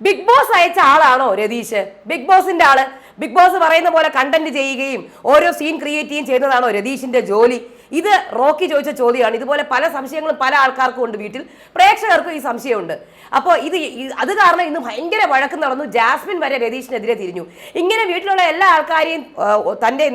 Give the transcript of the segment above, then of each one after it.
Big boss അയച്ച ആളാണോ Ratheesh? Big ബോസിന്റെ ആള് ബിഗ് ബോസ് പറയുന്ന പോലെ കണ്ടന്റ് ചെയ്യുകയും ഓരോ സീൻ ക്രിയേറ്റ് ചെയ്യുകയും ചെയ്യുന്നതാണോ രതീഷിന്റെ ജോലി? ഇത് റോക്കി ചോദിച്ച ചോദ്യമാണ്. ഇതുപോലെ പല സംശയങ്ങളും പല ആൾക്കാർക്കും ഉണ്ട്, വീട്ടിൽ പ്രേക്ഷകർക്കും ഈ സംശയമുണ്ട്. അപ്പോൾ അത് കാരണം ഇന്ന് ഭയങ്കര വഴക്ക് നടന്നു. ജാസ്മിൻ വരെ രതീഷിനെതിരെ തിരിഞ്ഞു. ഇങ്ങനെ വീട്ടിലുള്ള എല്ലാ ആൾക്കാരെയും തന്റെ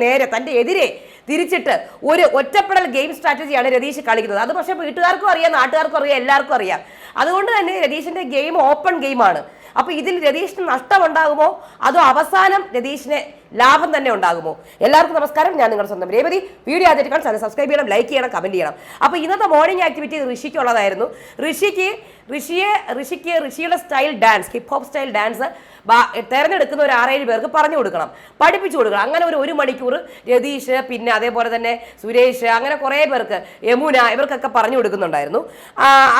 എതിരെ തിരിച്ചിട്ട് ഒരു ഒറ്റപ്പെടൽ ഗെയിം സ്ട്രാറ്റജിയാണ് രതീഷ് കളിക്കുന്നത്. അത് പക്ഷേ വീട്ടുകാർക്കും അറിയാം, നാട്ടുകാർക്കും അറിയാം, എല്ലാവർക്കും അറിയാം. അതുകൊണ്ട് തന്നെ രതീഷിന്റെ ഗെയിം ഓപ്പൺ ഗെയിമാണ്. അപ്പൊ ഇതിൽ രതീഷിന് നഷ്ടമുണ്ടാകുമോ അതോ അവസാനം രതീഷിന് ലാഭം തന്നെ ഉണ്ടാകുമോ? എല്ലാവർക്കും നമസ്കാരം, ഞാൻ നിങ്ങളുടെ സ്വന്തം രേവതി. വീഡിയോ ആദ്യമായിട്ട് കാണാൻ ചാനൽ സബ്സ്ക്രൈബ് ചെയ്യണം, ലൈക്ക് ചെയ്യണം, കമന്റ് ചെയ്യണം. അപ്പൊ ഇന്നത്തെ മോർണിംഗ് ആക്ടിവിറ്റി ഋഷിക്കുള്ളതായിരുന്നു. ഋഷിയുടെ style dance, hip hop style dance തെരഞ്ഞെടുക്കുന്ന ഒരു 6-7 പേർക്ക് പറഞ്ഞു കൊടുക്കണം, പഠിപ്പിച്ചു കൊടുക്കണം. അങ്ങനെ ഒരു മണിക്കൂർ രതീഷ്, പിന്നെ അതേപോലെ തന്നെ സുരേഷ്, അങ്ങനെ കുറേ പേർക്ക്, യമുന, ഇവർക്കൊക്കെ പറഞ്ഞു കൊടുക്കുന്നുണ്ടായിരുന്നു.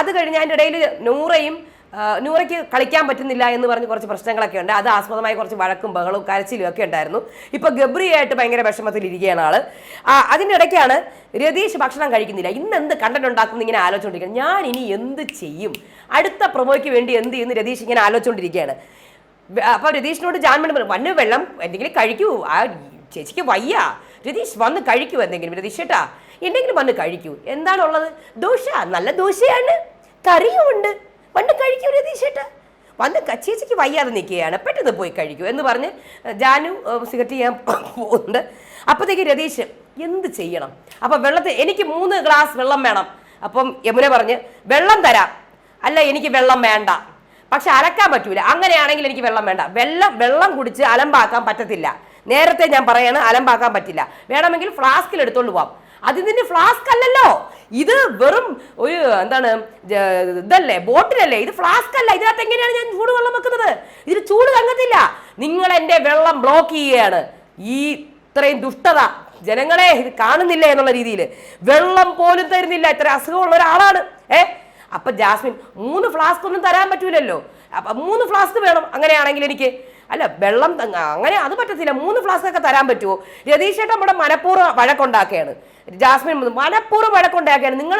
അത് കഴിഞ്ഞ് അതിൻ്റെ ഇടയിൽ നൂറയ്ക്ക് കളിക്കാൻ പറ്റുന്നില്ല എന്ന് പറഞ്ഞ് കുറച്ച് പ്രശ്നങ്ങളൊക്കെ ഉണ്ട്. അത് ആസ്പദമായി കുറച്ച് വഴക്കും ബഹളവും കരച്ചിലും ഒക്കെ ഉണ്ടായിരുന്നു. ഇപ്പൊ ഗബ്രിയായിട്ട് ഭയങ്കര വിഷമത്തിലിരിക്കുകയാണ് ആള്. അതിൻ്റെ ഇടയ്ക്കാണ് രതീഷ് ഭക്ഷണം കഴിക്കുന്നില്ല, ഇന്ന് എന്ത് കണ്ടന്റ് ഉണ്ടാക്കും ഇങ്ങനെ ആലോചിച്ചുകൊണ്ടിരിക്കുകയാണ്. ഞാൻ ഇനി എന്ത് ചെയ്യും, അടുത്ത പ്രൊമോയ്ക്ക് വേണ്ടി എന്ത് ചെയ്യുന്നു രതീഷ് ഇങ്ങനെ ആലോചിച്ചുകൊണ്ടിരിക്കുകയാണ്. അപ്പൊ രതീഷിനോട് ജാൻമണി വന്ന് വെള്ളം എന്തെങ്കിലും കഴിക്കൂ, ആ ചേച്ചിക്ക് വയ്യ, രതീഷ് വന്ന് കഴിക്കൂ എന്തെങ്കിലും, രതീഷ് ചേട്ടാ എന്തെങ്കിലും വന്ന് കഴിക്കൂ. എന്താണുള്ളത്? ദോശ, നല്ല ദോശയാണ്, കറിയും ഉണ്ട്, വന്ന് കഴിക്കൂ രതീഷ് ചേട്ടാ, വന്ന് ചേച്ചിക്ക് വയ്യാതെ നിൽക്കുകയാണ്, പെട്ടെന്ന് പോയി കഴിക്കൂ എന്ന് പറഞ്ഞ് ജാനു സിഗരറ്റ് ചെയ്യാൻ പോകുന്നുണ്ട്. അപ്പോഴത്തേക്ക് രതീഷ് എന്ത് ചെയ്യണം? അപ്പം എനിക്ക് 3 ഗ്ലാസ് വെള്ളം വേണം. അപ്പം യമുന പറഞ്ഞ് വെള്ളം തരാം, അല്ല എനിക്ക് വെള്ളം വേണ്ട, പക്ഷെ അലക്കാൻ പറ്റൂല, അങ്ങനെയാണെങ്കിൽ എനിക്ക് വെള്ളം വേണ്ട. വെള്ളം കുടിച്ച് അലമ്പാക്കാൻ പറ്റത്തില്ല, നേരത്തെ ഞാൻ പറയാണ്, അലമ്പാക്കാൻ പറ്റില്ല. വേണമെങ്കിൽ ഫ്ലാസ്കിൽ എടുത്തോണ്ട് പോവാം. അതിന് ഫ്ലാസ്ക് അല്ലല്ലോ, ഇത് വെറും ഒരു ഇതല്ലേ, ബോട്ടിലല്ലേ, ഇത് ഫ്ലാസ്ക് അല്ല. ഇതിനകത്ത് എങ്ങനെയാണ് ഞാൻ ചൂടുവെള്ളം വെക്കുന്നത്? ഇതിന് ചൂട് തങ്ങത്തില്ല. നിങ്ങൾ എൻ്റെ വെള്ളം ബ്ലോക്ക് ചെയ്യുകയാണ്. ഇത്രയും ദുഷ്ടത ജനങ്ങളെ ഇത് കാണുന്നില്ല എന്നുള്ള രീതിയിൽ വെള്ളം പോലും തരുന്നില്ല. ഇത്ര അസുഖമുള്ള ഒരാളാണ്. അപ്പൊ ജാസ്മിൻ 3 ഫ്ലാസ്ക് ഒന്നും തരാൻ പറ്റൂലല്ലോ, അപ്പൊ 3 ഫ്ലാസ്ക് വേണം. അങ്ങനെയാണെങ്കിൽ എനിക്ക് വെള്ളം അങ്ങനെ അത് പറ്റത്തില്ല, 3 ഫ്ലാസ്ക് ഒക്കെ തരാൻ പറ്റുമോ? രതീഷ് ചേട്ടൻ നമ്മുടെ മനഃപൂർവ്വം വഴക്കുണ്ടാക്കുകയാണ്. ജാസ്മിൻ മനഃപൂർവ്വം വഴക്കുണ്ടാക്കുകയാണ്. നിങ്ങൾ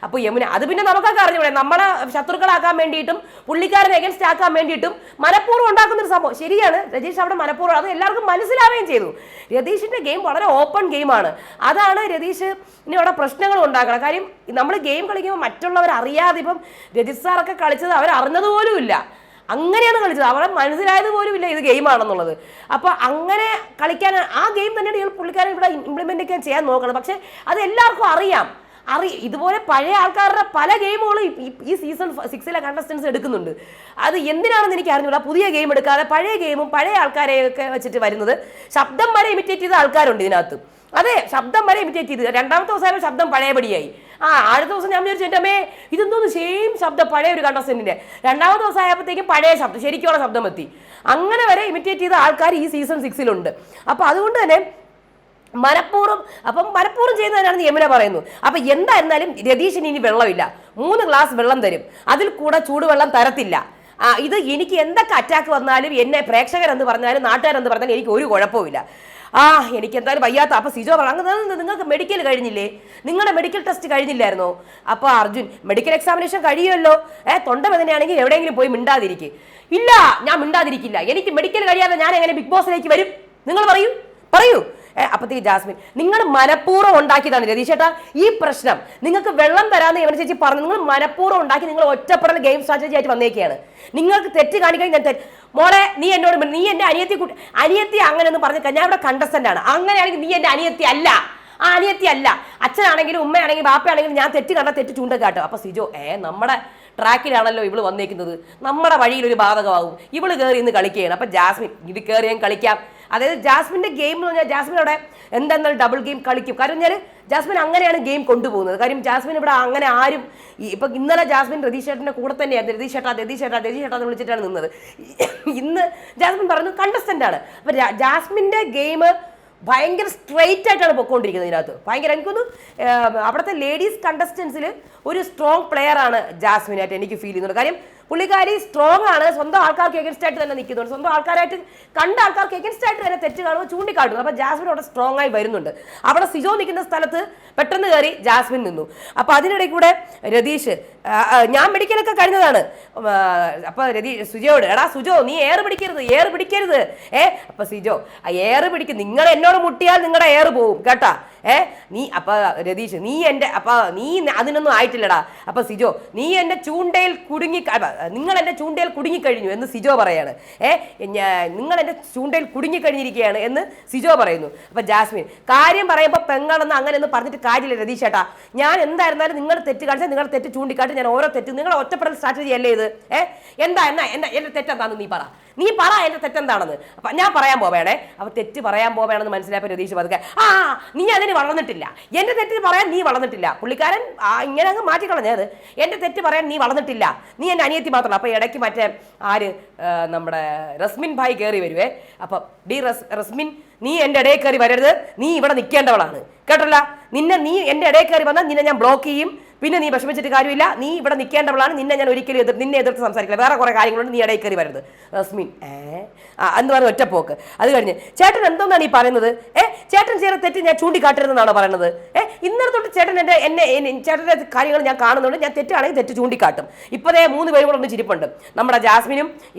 അപ്പോൾ യമുന അത് പിന്നെ നമുക്കൊക്കെ അറിഞ്ഞൂടെ, നമ്മളെ ശത്രുക്കളാക്കാൻ വേണ്ടിയിട്ടും പുള്ളിക്കാരനെ എഗൻസ്റ്റ് ആക്കാൻ വേണ്ടിയിട്ടും മനഃപൂർവ്വം ഉണ്ടാക്കുന്ന ഒരു സംഭവം. ശരിയാണ്, രതീഷ് അവിടെ മനഃപൂർവ്വം, അത് എല്ലാവർക്കും മനസ്സിലാവുകയും ചെയ്തു. രതീഷിന്റെ ഗെയിം വളരെ ഓപ്പൺ ഗെയിമാണ്. അതാണ് രതീഷ് ഇനി അവിടെ പ്രശ്നങ്ങൾ ഉണ്ടാക്കണം. കാര്യം നമ്മൾ ഗെയിം കളിക്കുമ്പോൾ മറ്റുള്ളവർ അറിയാതെ, ഇപ്പം രതീഷ് സാറൊക്കെ കളിച്ചത് അവർ അറിഞ്ഞതുപോലും ഇല്ല, അങ്ങനെയാണ് കളിച്ചത്, അവരെ മനസ്സിലായത് പോലും ഇല്ല ഇത് ഗെയിമാണെന്നുള്ളത്. അപ്പോൾ അങ്ങനെ കളിക്കാൻ ആ ഗെയിം തന്നെയാണ് പുള്ളിക്കാരൻ ഇവിടെ ഇംപ്ലിമെന്റ് ചെയ്യാൻ നോക്കണം. പക്ഷെ അത് എല്ലാവർക്കും അറിയാം. ഇതുപോലെ പഴയ ആൾക്കാരുടെ പല ഗെയിമുകളും ഈ സീസൺ 6 കണ്ടസ്റ്റൻസ് എടുക്കുന്നുണ്ട്. അത് എന്തിനാണെന്ന് എനിക്ക് അറിഞ്ഞൂടാ. പുതിയ ഗെയിം എടുക്കാതെ പഴയ ഗെയിമും പഴയ ആൾക്കാരെയൊക്കെ വെച്ചിട്ട് വരുന്നത്. ശബ്ദം വരെ ഇമിറ്റേറ്റ് ചെയ്ത ആൾക്കാരുണ്ട് ഇതിനകത്ത്. അതെ, ശബ്ദം വരെ ഇമിറ്റേറ്റ് ചെയ്ത് 2ാമത്തെ ദിവസം ശബ്ദം പഴയപടിയായി. അടുത്ത ദിവസം ഞാൻ വിചാരിച്ചു എൻ്റെ അമ്മേ ഇതെന്തോന്ന് സെയിം ശബ്ദം പഴയ ഒരു കണ്ടസ്റ്റന്റിന്റെ. 2ാമത്തെ ദിവസം ആയപ്പോഴത്തേക്കും പഴയ ശബ്ദം, ശരിക്കുള്ള ശബ്ദം എത്തി. അങ്ങനെ വരെ ഇമിറ്റേറ്റ് ചെയ്ത ആൾക്കാർ ഈ സീസൺ 6 അപ്പൊ അതുകൊണ്ട് തന്നെ മനഃപൂർവ്വം ചെയ്യുന്നതിനാണ് യമുന പറയുന്നു. അപ്പൊ എന്തായിരുന്നാലും രതീഷിന് ഇനി വെള്ളമില്ല, 3 ഗ്ലാസ് വെള്ളം തരും, അതിൽ കൂടെ ചൂടുവെള്ളം തരത്തില്ല. ഇത് എനിക്ക് എന്തൊക്കെ അറ്റാക്ക് വന്നാലും, എന്നെ പ്രേക്ഷകരെന്ന് പറഞ്ഞാലും നാട്ടുകാരെന്ന് പറഞ്ഞാലും എനിക്ക് ഒരു കുഴപ്പമില്ല. എനിക്ക് എന്തായാലും വയ്യാത്ത. അപ്പൊ സിജോ പറഞ്ഞു നിങ്ങൾക്ക് മെഡിക്കൽ കഴിഞ്ഞില്ലേ, നിങ്ങളുടെ മെഡിക്കൽ ടെസ്റ്റ് കഴിഞ്ഞില്ലായിരുന്നോ? അപ്പൊ അർജുൻ മെഡിക്കൽ എക്സാമിനേഷൻ കഴിയുമല്ലോ, തൊണ്ട വേദനയാണെങ്കിൽ എവിടെയെങ്കിലും പോയി മിണ്ടാതിരിക്കും. ഇല്ല, ഞാൻ മിണ്ടാതിരിക്കില്ല, എനിക്ക് മെഡിക്കൽ കഴിയാതെ ഞാൻ എങ്ങനെ ബിഗ് ബോസിലേക്ക് വരും? നിങ്ങൾ പറയൂ. അപ്പത്തേക്ക് ജാസ്മിൻ നിങ്ങൾ മനഃപൂർവ്വം ഉണ്ടാക്കിയതാണ് രതീഷ് ചേട്ടാ ഈ പ്രശ്നം. നിങ്ങൾക്ക് വെള്ളം തരാമെന്ന് യമുന ചേച്ചി പറഞ്ഞു, നിങ്ങൾ മനഃപൂർവ്വം ഉണ്ടാക്കി, നിങ്ങൾ ഒറ്റപ്പെടൽ ഗെയിം സ്ട്രാറ്റജി ആയിട്ട് വന്നേക്കുകയാണ്. നിങ്ങൾക്ക് തെറ്റ് കാണിക്കാൻ ഞാൻ മോളെ നീ എൻ്റെ അനിയത്തി അങ്ങനെയൊന്നും പറഞ്ഞു കഴിഞ്ഞാൽ ഇവിടെ കണ്ടസ്റ്റന്റ് ആണ്. അങ്ങനെയാണെങ്കിൽ നീ എൻ്റെ അനിയത്തി അല്ല, അനിയത്തി അല്ല. അച്ഛനാണെങ്കിലും ഉമ്മയാണെങ്കിലും ബാപ്പയാണെങ്കിലും ഞാൻ തെറ്റ് കണ്ട തെറ്റ് ചൂണ്ടക്കാട്ടോ. അപ്പൊ സിജോ നമ്മുടെ ട്രാക്കിലാണല്ലോ ഇവള് വന്നേക്കുന്നത്, നമ്മുടെ വഴിയിൽ ഒരു ബാധകമാകും, ഇവള് കയറി ഇന്ന് കളിക്കുകയാണ്. അപ്പൊ ജാസ്മിൻ ഇത് കയറി ഞാൻ കളിക്കാം. അതായത് ജാസ്മിന്റെ ഗെയിം എന്ന് പറഞ്ഞാൽ ജാസ്മിൻ അവിടെ എന്തായാലും ഡബിൾ ഗെയിം കളിക്കും. കാരണം ഞാൻ ജാസ്മിൻ അങ്ങനെയാണ് ഗെയിം കൊണ്ടുപോകുന്നത്. കാര്യം ജാസ്മിൻ ഇവിടെ അങ്ങനെ ആരും ഇപ്പൊ ഇന്നലെ ജാസ്മിൻ രതീഷ് ചേട്ടന്റെ കൂടെ തന്നെയായിരുന്നു. രതീഷ് ചേട്ടാ എന്ന് വിളിച്ചിട്ടാണ് നിന്നത്. ഇന്ന് ജാസ്മിൻ പറഞ്ഞു കണ്ടസ്റ്റന്റ് ആണ്. അപ്പൊ ജാസ്മിന്റെ ഗെയിം ഭയങ്കര സ്ട്രെയിറ്റ് ആയിട്ടാണ് പൊയ്ക്കൊണ്ടിരിക്കുന്നത്. ഇതിനകത്ത് ഭയങ്കര എനിക്കൊന്ന് അവിടുത്തെ ലേഡീസ് കണ്ടസ്റ്റൻസിൽ ഒരു സ്ട്രോങ് പ്ലെയർ ആണ് ജാസ്മിനായിട്ട് എനിക്ക് ഫീൽ ചെയ്യുന്നത്. കാര്യം പുള്ളിക്കാരി സ്ട്രോങ് ആണ്, സ്വന്തം ആൾക്കാർക്ക് എഗൻസ്റ്റ് ആയിട്ട് തന്നെ നിൽക്കുന്നുണ്ട്, സ്വന്തം ആൾക്കാരായിട്ട് കണ്ട ആൾക്കാർക്ക് എഗൻസ്റ്റ് ആയിട്ട് തന്നെ തെറ്റ് കാണുമ്പോൾ ചൂണ്ടിക്കാട്ടുന്നു. അപ്പോൾ ജാസ്മിൻ അവിടെ സ്ട്രോങ് ആയി വരുന്നുണ്ട്. അവിടെ സിജോ നിൽക്കുന്ന സ്ഥലത്ത് പെട്ടെന്ന് കയറി ജാസ്മിൻ നിന്നു. അപ്പോൾ അതിനിടയിൽ കൂടെ രതീഷ് ഞാൻ മെഡിക്കലൊക്കെ കഴിഞ്ഞതാണ്. അപ്പോൾ സുജോയോട് എടാ സുജോ നീ എയർ പിടിക്കരുത് അപ്പോൾ സിജോ എയർ പിടിക്കും, നിങ്ങൾ എന്നോട് മുട്ടിയാൽ നിങ്ങളുടെ എയർ പോവും കേട്ടാ നീ. അപ്പൊ രതീഷ് നീ എൻ്റെ നീ അതിനൊന്നും ആയിട്ടില്ലടാ. അപ്പൊ സിജോ നീ എൻ്റെ ചൂണ്ടയിൽ നിങ്ങൾ എൻ്റെ ചൂണ്ടയിൽ കുടുങ്ങിക്കഴിഞ്ഞു എന്ന് സിജോ പറയാണ്. നിങ്ങൾ എൻ്റെ ചൂണ്ടയിൽ കുടുങ്ങിക്കഴിഞ്ഞിരിക്കുകയാണ് എന്ന് സിജോ പറയുന്നു. അപ്പൊ ജാസ്മിൻ കാര്യം പറയുമ്പോൾ പെങ്ങളെന്ന് അങ്ങനെയൊന്നും പറഞ്ഞിട്ട് കാര്യമില്ല രതീഷ് ചേട്ടാ, ഞാൻ എന്തായിരുന്നാലും നിങ്ങൾ തെറ്റ് കാണിച്ചാൽ നിങ്ങൾ തെറ്റ് ചൂണ്ടിക്കാട്ടി ഞാൻ ഓരോ തെറ്റ് നിങ്ങളെ ഒറ്റപ്പെടൽ സ്ട്രാറ്റജി അല്ലേ ഇത്? എന്താ എൻ്റെ തെറ്റെന്താണെന്ന് നീ പറ എൻ്റെ തെറ്റെന്താണെന്ന്. അപ്പം ഞാൻ പറയാൻ പോവേണേ. അപ്പോൾ തെറ്റ് പറയാൻ പോവേണമെന്ന് മനസ്സിലായപ്പോൾ രതീഷ് പതുക്കെ നീ അതിന് വളർന്നിട്ടില്ല, എൻ്റെ തെറ്റ് പറയാൻ നീ വളർന്നിട്ടില്ല. പുള്ളിക്കാരൻ ഇങ്ങനെ അങ്ങ് മാറ്റിക്കളഞ്ഞത്, എൻ്റെ തെറ്റ് പറയാൻ നീ വളർന്നിട്ടില്ല, നീ എൻ്റെ അനിയത്തി മാത്രമല്ല. അപ്പോൾ ഇടയ്ക്ക് മറ്റേ നമ്മുടെ റസ്മിൻ ഭായ് കയറി വരുവേ. അപ്പം റസ്മിൻ നീ എൻ്റെ ഇടയിൽ കയറി വരരുത്, നീ ഇവിടെ നിൽക്കേണ്ടവളാണ് കേട്ടല്ല. നീ എൻ്റെ ഇടയിൽ കയറി വന്നാൽ നിന്നെ ഞാൻ ബ്ലോക്ക് ചെയ്യും, പിന്നെ നീ വിഷമിച്ചിട്ട് കാര്യമില്ല, നീ ഇവിടെ നിൽക്കേണ്ടവളാണ്, നിന്നെ ഞാൻ ഒരിക്കലും നിന്നെ എതിർത്ത് സംസാരിക്കില്ല, വേറെ കുറേ കാര്യങ്ങളുണ്ട്, നീ ഇടയിൽ കയറി വരരുത് റസ്മിൻ എന്ന് പറഞ്ഞ ഒറ്റപ്പോക്ക്. അത് കഴിഞ്ഞ് ചേട്ടൻ എന്തോന്നാണ് ഈ പറയുന്നത്? ചേട്ടൻ ചെയ്ത തെറ്റ് ഞാൻ ചൂണ്ടിക്കാട്ടരുതെന്നാണോ പറയുന്നത്? ഇന്നലെ തൊട്ട് ചേട്ടൻ ചേട്ടൻ്റെ കാര്യങ്ങൾ ഞാൻ കാണുന്നുണ്ട്, ഞാൻ തെറ്റാണെങ്കിൽ തെറ്റ് ചൂണ്ടിക്കാട്ടും. ഇപ്പോഴേ 3 പേരും കൂടെ ഒന്ന് ചിരിപ്പുണ്ട്, നമ്മുടെ ജാസ്മിനും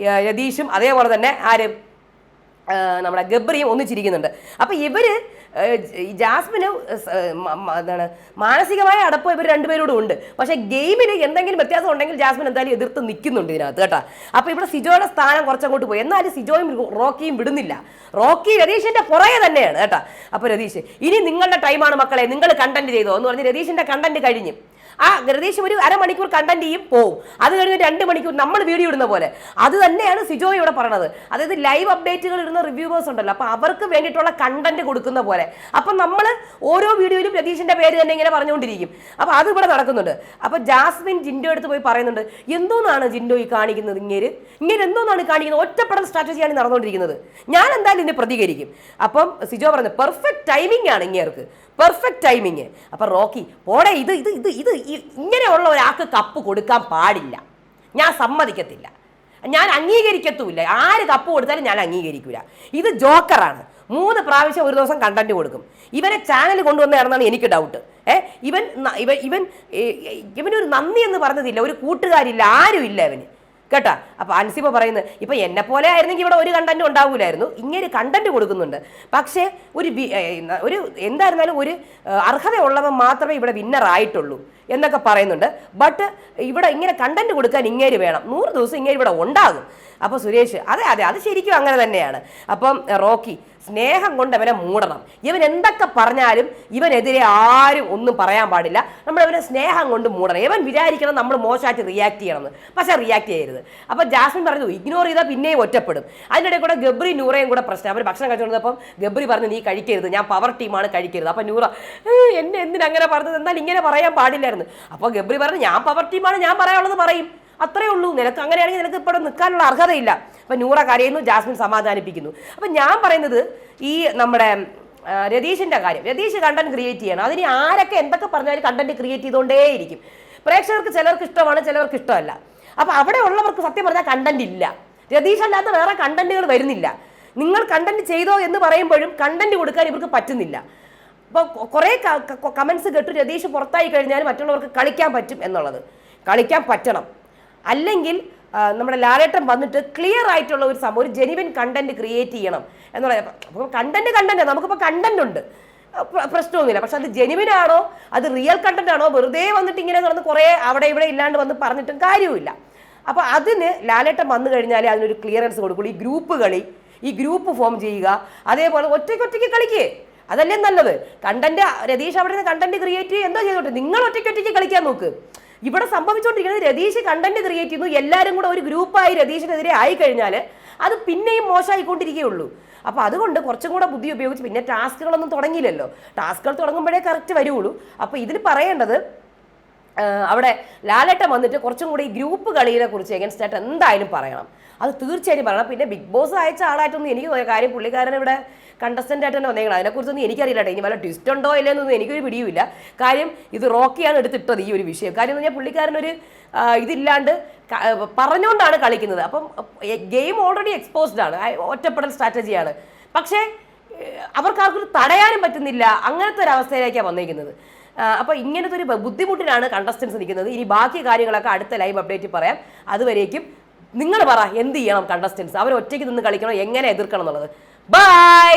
രതീഷും അതേപോലെ തന്നെ നമ്മുടെ ഗബ്രിയും ഒന്നിച്ചിരിക്കുന്നുണ്ട്. അപ്പം ഇവര് ജാസ്മിന് എന്താണ് മാനസികമായ അടപ്പം ഇവർ രണ്ടുപേരോടും ഉണ്ട്. പക്ഷേ ഗെയിമിന് എന്തെങ്കിലും വ്യത്യാസം ഉണ്ടെങ്കിൽ ജാസ്മിൻ എന്തായാലും എതിർത്ത് നിൽക്കുന്നുണ്ട് ഇതിനകത്ത് കേട്ടോ. അപ്പോൾ ഇവിടെ സിജോയുടെ സ്ഥാനം കുറച്ചങ്ങോട്ട് പോയി. എന്നാലും സിജോയും റോക്കിയും വിടുന്നില്ല. റോക്കി രതീഷിന്റെ പുറകെ തന്നെയാണ് കേട്ടോ. അപ്പോൾ രതീഷ് ഇനി നിങ്ങളുടെ ടൈമാണ് മക്കളെ, നിങ്ങൾ കണ്ടന്റ് ചെയ്തോ എന്ന് പറഞ്ഞ് രതീഷിന്റെ കണ്ടന്റ് കഴിഞ്ഞു. രതീഷ് ഒരു അരമണിക്കൂർ കണ്ടന്റ് ചെയ്യും പോവും. അത് കഴിഞ്ഞ് 2 മണിക്കൂർ നമ്മൾ വീഡിയോ ഇടുന്ന പോലെ അത് തന്നെയാണ് സിജോ ഇവിടെ പറഞ്ഞത്. അതായത് ലൈവ് അപ്ഡേറ്റുകൾ ഇടുന്ന റിവ്യൂവേഴ്സ് ഉണ്ടല്ലോ, അപ്പോൾ അവർക്ക് വേണ്ടിയിട്ടുള്ള കണ്ടന്റ് കൊടുക്കുന്ന പോലെ. അപ്പം നമ്മൾ ഓരോ വീഡിയോയിലും രതീഷിന്റെ പേര് തന്നെ ഇങ്ങനെ പറഞ്ഞുകൊണ്ടിരിക്കും. അപ്പോൾ അത് ഇവിടെ നടക്കുന്നുണ്ട്. അപ്പോൾ ജാസ്മിൻ ജിൻഡോ അടുത്ത് പോയി പറയുന്നുണ്ട്, എന്തോന്നാണ് ജിൻഡോ ഈ കാണിക്കുന്നത്, ഇങ്ങനെ എന്തോന്നാണ് കാണിക്കുന്നത്, ഒറ്റപ്പെടൽ സ്ട്രാറ്റജിയാണ് നടന്നുകൊണ്ടിരിക്കുന്നത്, ഞാൻ എന്തായാലും ഇതിനെ പ്രതികരിക്കും. അപ്പം സിജോ പറഞ്ഞു പെർഫെക്റ്റ് ടൈമിംഗ് ആണ് ഇങ്ങേർക്ക്, പെർഫെക്റ്റ് ടൈമിങ്. അപ്പം റോക്കി പോടെ ഇത് ഇത് ഇത് ഇത് ഇങ്ങനെയുള്ള ഒരാൾക്ക് കപ്പ് കൊടുക്കാൻ പാടില്ല, ഞാൻ സമ്മതിക്കത്തില്ല, ഞാൻ അംഗീകരിക്കത്തുമില്ല. ആര് കപ്പ് കൊടുത്താലും ഞാൻ അംഗീകരിക്കില്ല. ഇത് ജോക്കറാണ്, 3 പ്രാവശ്യം ഒരു ദിവസം കണ്ടന്റ് കൊടുക്കും. ഇവനെ ചാനൽ കൊണ്ടുവന്നതാണെന്നാണ് എനിക്ക് ഡൗട്ട്. ഇവനൊരു നന്ദി എന്ന് പറഞ്ഞതില്ല, ഒരു കൂട്ടുകാരില്ല, ആരും ഇല്ല ഇവന് കേട്ടാ. അപ്പോൾ അൻസിബ പറയുന്നത് ഇപ്പം എന്നെ പോലെ ആയിരുന്നെങ്കിൽ ഇവിടെ ഒരു കണ്ടന്റ് ഉണ്ടാവില്ലായിരുന്നു, ഇങ്ങനെ കണ്ടന്റ് കൊടുക്കുന്നുണ്ട്. പക്ഷേ ഒരു എന്തായിരുന്നാലും ഒരു അർഹതയുള്ളവൻ മാത്രമേ ഇവിടെ വിന്നർ ആയിട്ടുള്ളൂ എന്നൊക്കെ പറയുന്നുണ്ട്. ബട്ട് ഇവിടെ ഇങ്ങനെ കണ്ടന്റ് കൊടുക്കാൻ ഇങ്ങേര് വേണം, 100 ദിവസം ഇങ്ങേര് ഇവിടെ ഉണ്ടാകും. അപ്പോൾ സുരേഷ് അതെ അത് ശരിക്കും അങ്ങനെ തന്നെയാണ്. അപ്പം റോക്കി സ്നേഹം കൊണ്ട് അവനെ മൂടണം. ഇവൻ എന്തൊക്കെ പറഞ്ഞാലും ഇവനെതിരെ ആരും ഒന്നും പറയാൻ പാടില്ല, നമ്മൾ അവനെ സ്നേഹം കൊണ്ട് മൂടണം. ഇവൻ വിചാരിക്കണം നമ്മൾ മോശമായിട്ട് റിയാക്ട് ചെയ്യണമെന്ന്, പക്ഷെ റിയാക്ട് ചെയ്യരുത്. അപ്പോൾ ജാസ്മിൻ പറഞ്ഞു ഇഗ്നോർ ചെയ്താൽ പിന്നെയും ഒറ്റപ്പെടും. അതിനിടെ കൂടെ ഗബ്രി നൂറയും കൂടെ പ്രശ്നം. അവർ ഭക്ഷണം കഴിച്ചുകൊണ്ടപ്പം ഗബ്രി പറഞ്ഞു നീ കഴിക്കരുത്, ഞാൻ പവർ ടീമാണ്, കഴിക്കരുത്. അപ്പം നൂറ എന്നെ എന്തിനങ്ങനെ പറഞ്ഞത്, എന്നാൽ ഇങ്ങനെ പറയാൻ പാടില്ലായിരുന്നു. അപ്പോൾ ഗബ്രി പറഞ്ഞു ഞാൻ പവർ ടീമാണ്, ഞാൻ പറയാനുള്ളത് പറയും, അത്രേ ഉള്ളൂ, നിനക്ക് അങ്ങനെയാണെങ്കിൽ നിനക്ക് ഇപ്പോൾ നിൽക്കാനുള്ള അർഹതയില്ല. അപ്പം നൂറ കരയുന്നു, ജാസ്മിൻ സമാധാനിപ്പിക്കുന്നു. അപ്പം ഞാൻ പറയുന്നത് ഈ നമ്മുടെ രതീഷിൻ്റെ കാര്യം, രതീഷ് കണ്ടന്റ് ക്രിയേറ്റ് ചെയ്യണം. അതിന് ആരൊക്കെ എന്തൊക്കെ പറഞ്ഞാലും കണ്ടന്റ് ക്രിയേറ്റ് ചെയ്തുകൊണ്ടേയിരിക്കും. പ്രേക്ഷകർക്ക് ചിലർക്ക് ഇഷ്ടമാണ്, ചിലർക്ക് ഇഷ്ടമല്ല. അപ്പം അവിടെ ഉള്ളവർക്ക് സത്യം പറഞ്ഞാൽ കണ്ടന്റ് ഇല്ല, രതീഷ് അല്ലാത്ത വേറെ കണ്ടന്റുകൾ വരുന്നില്ല. നിങ്ങൾ കണ്ടന്റ് ചെയ്തോ എന്ന് പറയുമ്പോഴും കണ്ടന്റ് കൊടുക്കാൻ ഇവർക്ക് പറ്റുന്നില്ല. അപ്പോൾ കുറേ കമൻസ് കേട്ടു രതീഷ് പുറത്തായി കഴിഞ്ഞാൽ മറ്റുള്ളവർക്ക് കളിക്കാൻ പറ്റും എന്നുള്ളത്. കളിക്കാൻ പറ്റണം, അല്ലെങ്കിൽ നമ്മുടെ ലാലേട്ടൻ വന്നിട്ട് ക്ലിയർ ആയിട്ടുള്ള ഒരു സംഭവം, ഒരു ജെനുവിൻ കണ്ടന്റ് ക്രിയേറ്റ് ചെയ്യണം എന്നുള്ളത്. അപ്പോൾ കണ്ടന്റ് നമുക്കിപ്പോൾ കണ്ടന്റ് ഉണ്ട്, പ്രശ്നമൊന്നുമില്ല. പക്ഷെ അത് ജെനുവിൻ ആണോ, അത് റിയൽ കണ്ടന്റ് ആണോ, വെറുതെ വന്നിട്ട് ഇങ്ങനെ നടന്ന് കുറേ അവിടെ ഇവിടെ ഇല്ലാണ്ട് വന്ന് പറഞ്ഞിട്ടും കാര്യമില്ല. അപ്പോൾ അതിന് ലാലേട്ടൻ വന്നു കഴിഞ്ഞാൽ അതിനൊരു ക്ലിയറൻസ് കൊടുക്കുള്ളൂ. ഈ ഗ്രൂപ്പ് ഫോം ചെയ്യുക, അതേപോലെ ഒറ്റയ്ക്ക് കളിക്കേ, അതല്ലേ നല്ലത്. കണ്ടന്റ് രതീഷ് അവിടെ നിന്ന് കണ്ടന്റ് ക്രിയേറ്റ് ചെയ്യുക എന്തോ ചെയ്തോട്ടെ, നിങ്ങൾ ഒറ്റയ്ക്ക് കളിക്കാൻ നോക്ക്. ഇവിടെ സംഭവിച്ചുകൊണ്ടിരിക്കുന്നത് രതീഷ് കണ്ടന്റ് ക്രിയേറ്റ് ചെയ്യുന്നു, എല്ലാവരും കൂടെ ഒരു ഗ്രൂപ്പായി രതീഷിനെതിരെ ആയിക്കഴിഞ്ഞാൽ അത് പിന്നെയും മോശമായിക്കൊണ്ടിരിക്കുകയുള്ളൂ. അപ്പോൾ അതുകൊണ്ട് കുറച്ചും കൂടെ ബുദ്ധി ഉപയോഗിച്ച്, പിന്നെ ടാസ്കുകളൊന്നും തുടങ്ങിയില്ലല്ലോ, ടാസ്കുകൾ തുടങ്ങുമ്പോഴേ കറക്റ്റ് വരുള്ളൂ. അപ്പോൾ ഇതിൽ പറയേണ്ടത് അവിടെ ലാലേട്ടൻ വന്നിട്ട് കുറച്ചും കൂടി ഈ ഗ്രൂപ്പ് കളിയെ കുറിച്ച് എഗൻസ്റ്റ് ആയിട്ട് എന്തായാലും പറയണം, അത് തീർച്ചയായും പറയണം. പിന്നെ ബിഗ് ബോസ് അയച്ച ആളായിട്ടൊന്നും എനിക്ക് തോന്നിയ കാര്യം, പുള്ളിക്കാരൻ ഇവിടെ കണ്ടസ്റ്റൻ്റ് ആയിട്ട് തന്നെ വന്നേക്കണം, അതിനെക്കുറിച്ചൊന്നും എനിക്കറിയില്ല കേട്ടോ. ഇനി വല്ല ട്വിസ്റ്റ് ഉണ്ടോ ഇല്ലെന്നൊന്നും എനിക്കൊരു പിടിയുമില്ല. കാര്യം ഇത് റോക്കിയാണ് എടുത്തിട്ടത് ഈ ഒരു വിഷയം. കാര്യം എന്ന് പറഞ്ഞാൽ പുള്ളിക്കാരനൊരു ഇതില്ലാണ്ട് പറഞ്ഞുകൊണ്ടാണ് കളിക്കുന്നത്. അപ്പം ഗെയിം ഓൾറെഡി എക്സ്പോസ്ഡ് ആണ്, ഒറ്റപ്പെടൽ സ്ട്രാറ്റജിയാണ്. പക്ഷേ അവർക്കാർക്കൊരു തടയാനും പറ്റുന്നില്ല. അങ്ങനത്തെ ഒരു അവസ്ഥയിലേക്കാണ് വന്നിരിക്കുന്നത്. അപ്പോൾ ഇങ്ങനത്തെ ഒരു ബുദ്ധിമുട്ടിലാണ് കണ്ടസ്റ്റൻസ് നിൽക്കുന്നത്. ഇനി ബാക്കി കാര്യങ്ങളൊക്കെ അടുത്ത ലൈവ് അപ്ഡേറ്റ് പറയാം. അതുവരേക്കും നിങ്ങൾ പറ, എന്ത് ചെയ്യണം കണ്ടസ്റ്റൻസ്? അവർ ഒറ്റയ്ക്ക് നിന്ന് കളിക്കണോ, എങ്ങനെ എതിർക്കണം എന്നുള്ളത്. ബൈ.